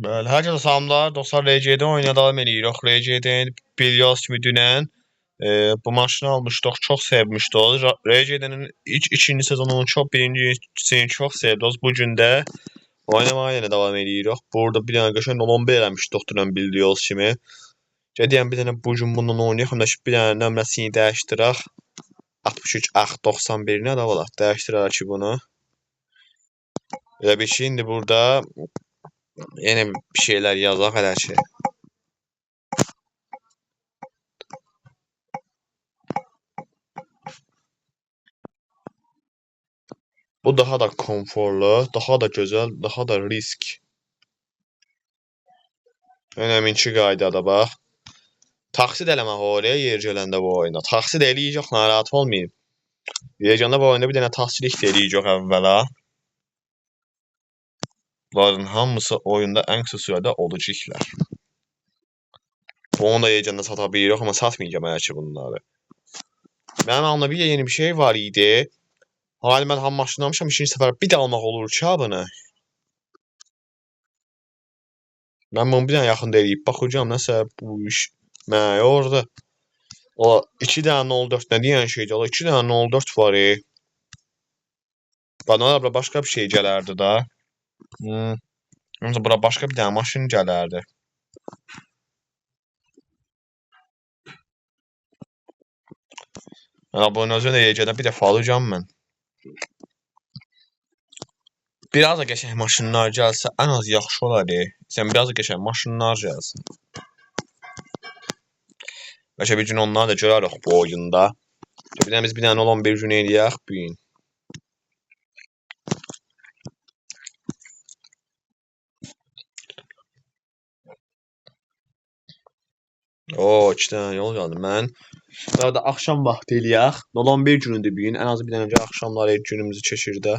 Bəli, hər kəsə salamlar. Dostlar, RC'də oyuna davam edirik. RC'dən biliyorsunuz kimi dünən bu maşını almışdıq, çox sevmişdik. RC'nin ikinci sezonunun birincisini çox sevdik. Bu gün də oynamaya yenə davam edirik. Burada bir dənə qəşəng lomba eləmişdik dünən bildiyiniz kimi. Gedəyəm bir dənə bu gün bununla oynayaq. Həm də bir dənə nömrəsini dəyişdirək. 63 91 nə də olar? Dəyişdirək ki bunu. Elə bir şey indi burada yine bir şeyler yazaq hələ ki. Bu daha da konforlu, daha da gözəl, daha da risk. Önəminki qaydada bax. Taksid eləmək oraya yer gələndə bu oyunda. Taksid eləyəcək, narahat olmayın. Yeganda bu oyunda bir dənə taksidlik də eləyəcək əvvəla. Bunların hamısı oyunda ən qısa sürədə olacaqlar. Onu da yeganda sata bilirik, amma satmayacağım hələ ki bunları. Mənim anlamda bir yeni bir şey var idi. Hali mən ham maşını almışam, ikinci səfər bir də almaq olur ki bunu. Mən bunu bir dənə yaxında eləyib baxacağım, nəsə bu iş mənə yordu. O 2 dənə 04 nə deyən şeydi? O 2 dənə 04 var. Bana bura başqa bir şey gələrdi da. Bura başqa bir dənə maşın gələrdi. Bunun özünə yegədə bir dəfə alacağım mən. Biraz da qəşəng maşınlar gəlsə ən az yaxşı olar. Sən biraz da qəşəng maşınlar gəlsin. Bəlkə bir gün onları da görərik bu oyunda. Bir dənə biz bir dənə olan bir gün eləyək bu gün. Oo, 2 dənə yol gəldi. Mən daha da axşam vaxtı eləyək. Olan bir günüdür bu gün. Ən az bir dənə axşamlar günümüzü keçir də.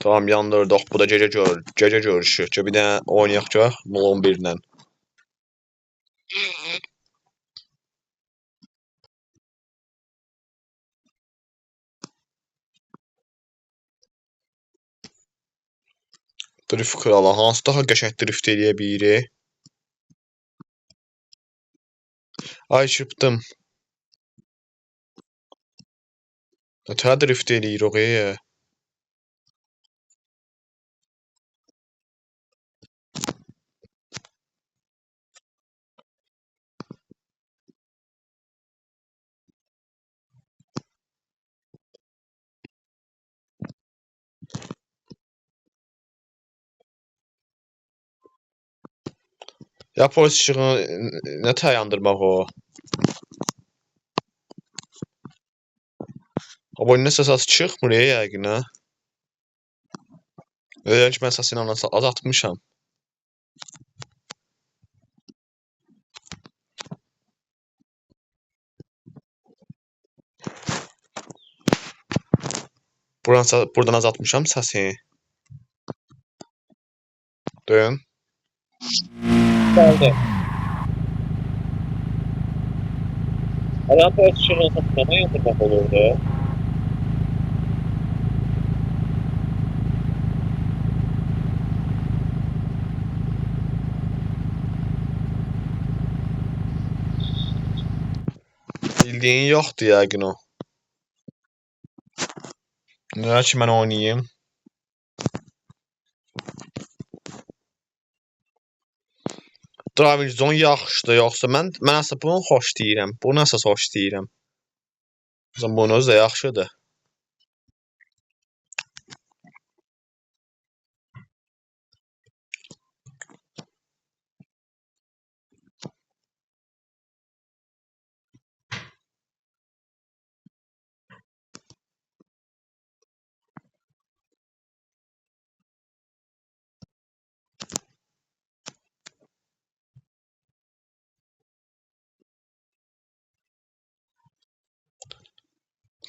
Tamam, yandırdıq. Bu da gecə görüşü. Bir dənə oynayaq görək 11-lə. Drift kralı. Hansı daha qəşəng drift eləyə bilir? Ay çırpdım. Nətər drift eləyirik ey? Ya polis işığını nətər yandırmaq o? Abone səsi çıxmır yəqin ha. Elə ki mən səsini azaltmışam. Buradan azaltmışam səsini. Duyun. Gəldi. Adam polis işığını satmama yandırmaq olurdu. Bildiğin yoxdur yəqin o. Nə ki mən oynayayım? Driver Zone yaxşıdır, yoxsa mən əsas bunu xoş deyirəm. Bunu əsas xoş deyirəm. Bunun özü də yaxşıdır.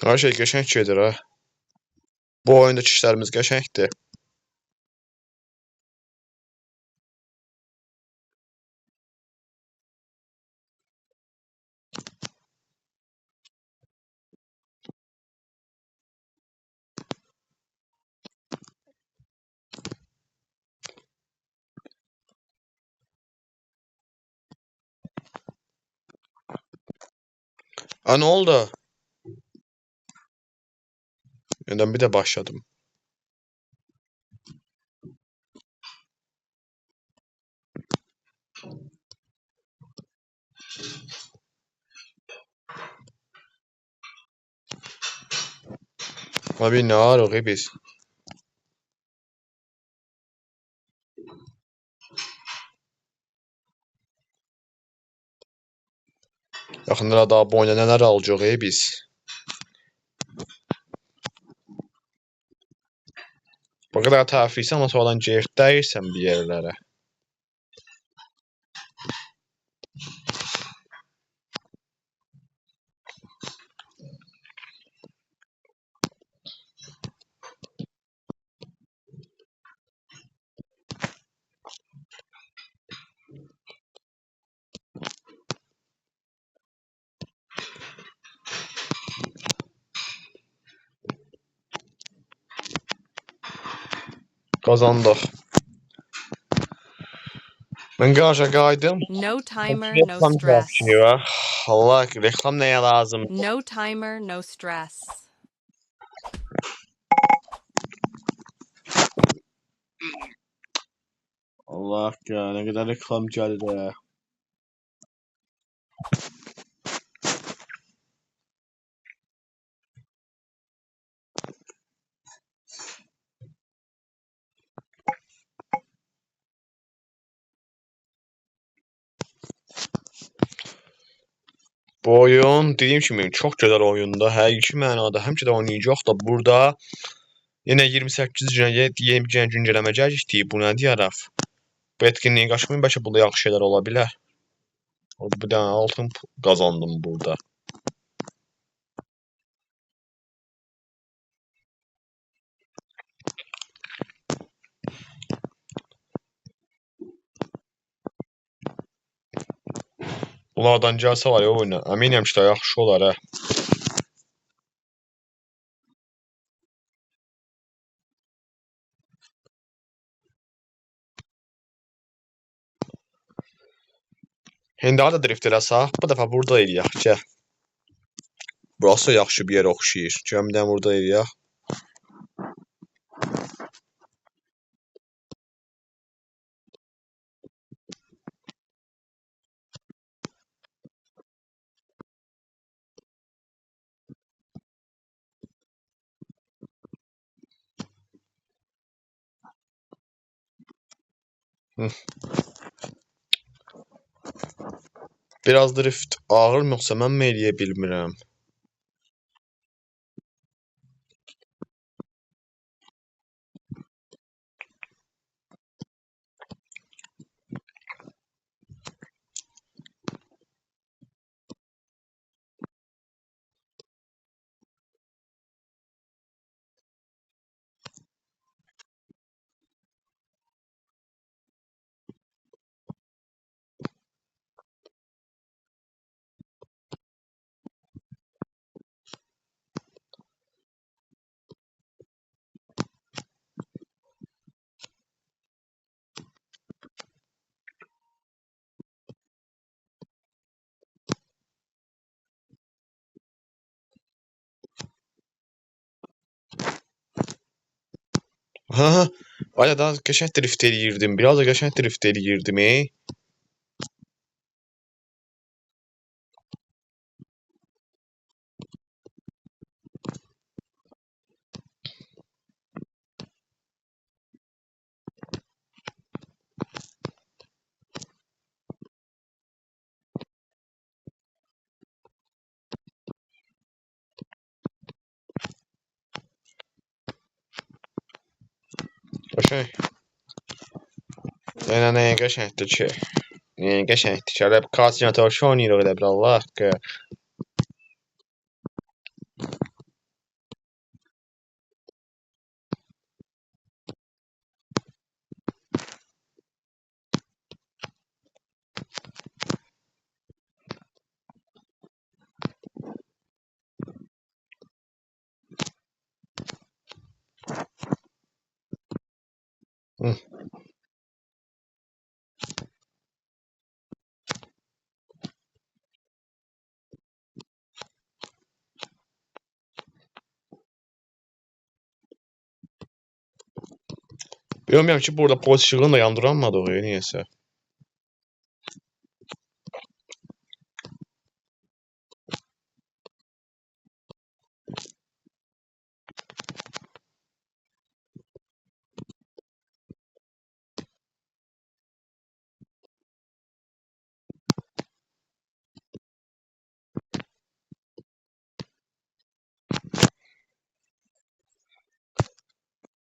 Hər şey qəşəng gedir ha. Bu oyundakı işlərimiz qəşəngdir. Ne oldu? Yeniden bir de başladım. Abi ne arıq biz? Yaxınlara daha bu oyuna nələr alacaq biz? Bu kadar tərifliysən, ama sonradan geri dəyirsən bir yerlərə. Qazandıq. Mən qarşıya qayıdım. No timer, no Reklam stress. var. Allah, reklam nəyə lazım? No timer, no stress. Allah ya, nə qədər reklam gəlir. Bu oyun dediyim kimi çox gözəl oyundur. Həqiqi mənada həmişə də oynayacaq da burada yenə 28 günə yeni bir güncəlləmə gəlmişdi. Bu nə deyərəm? Bu etkinliyə qaçmayın, bəlkə burada yaxşı şeylər ola bilər. Bir dənə altın qazandım burada. Bunlardan gəlsə var ya oyuna, əminəm ki, yaxşı olar hə. İndi harda drift eləsək, bu dəfə burada eləyək, gəl. Burası yaxşı bir yerə oxşayır. Gəl burada eləyək. Biraz drift ağır mı, yoxsa mən mi eləyə bilmirəm? Ha, Valla daha qəşəng drift eləyirdim. Biraz da qəşəng drift eləyirdim. Qəşəng. Nəyə qəşəngdir ki? Nəyə qəşəngdir ki? Hələ koordinator oynayırıq elə bir Allah haqqı. Hı. Bilmirəm ki, burada polis işığını da yandıranmadıq niyəsə.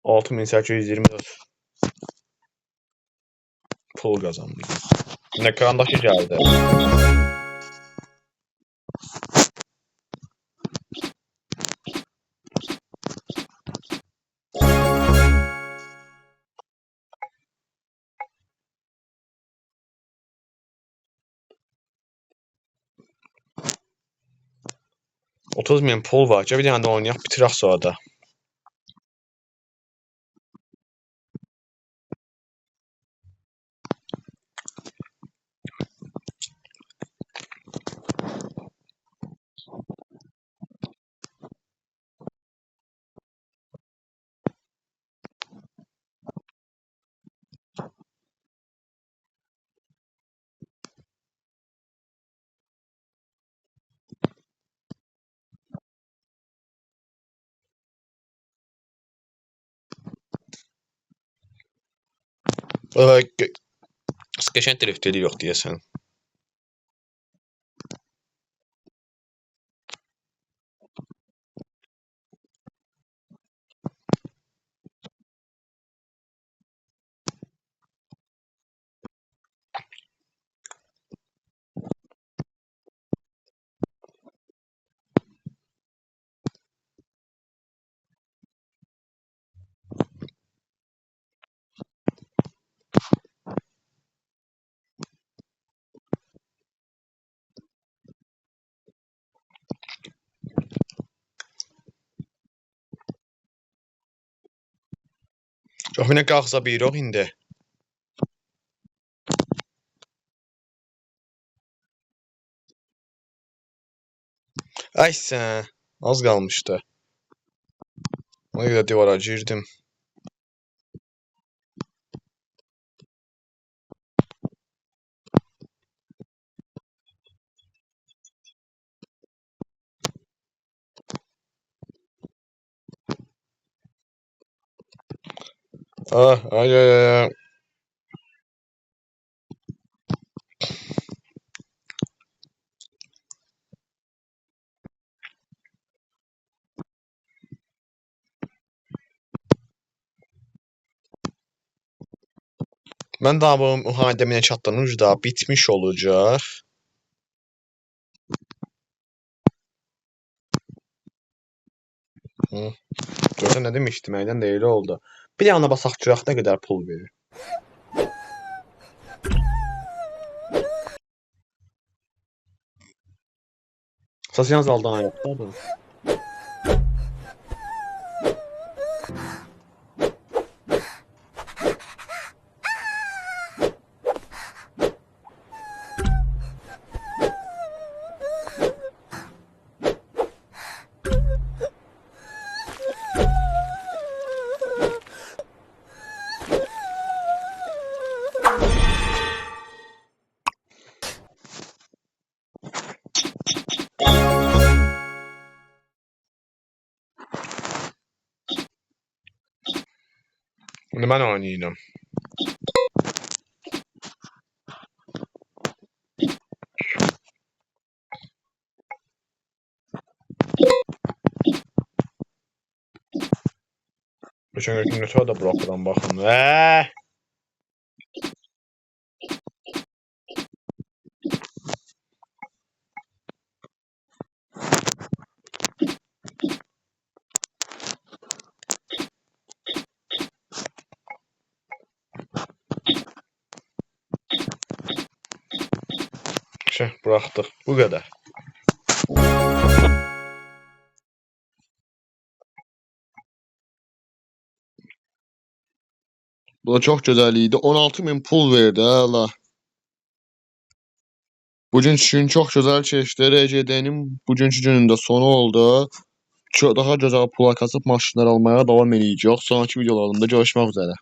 $6824 pul qazandım. Ekrandakı gəldi. $30.000 pul var ki, bir dənə də oynayaq, bitirək sonra da. Qəşəng driftleri yox deyəsən. Yox, qalxsa bir yox indi. Ay sən, az qalmışdı. Ona görə divara girdim. Ay. Mən daha bu müharibəyə çatdığım da bitmiş olacaq. Görsən nə demişdim, əydən də elə oldu. Bir yana basaq görək nə qədər pul verir. Səsiyən zaldan ayaqdadır. İndi mən oynayacağım. Geçen gün ötürü da bırakıram baxın. Bıraxdıq. Bu qədər. Bu da çox gözəl idi. 16.000 pul verdi hələ. Bugünkü gün çox gözəl keçdi. RCD-nin bugünkü günündə sonu oldu. Daha gözəl pul kasıb maşınlar almaya davam edəcəyik. Sonraki videolarımda görüşmək üzrə.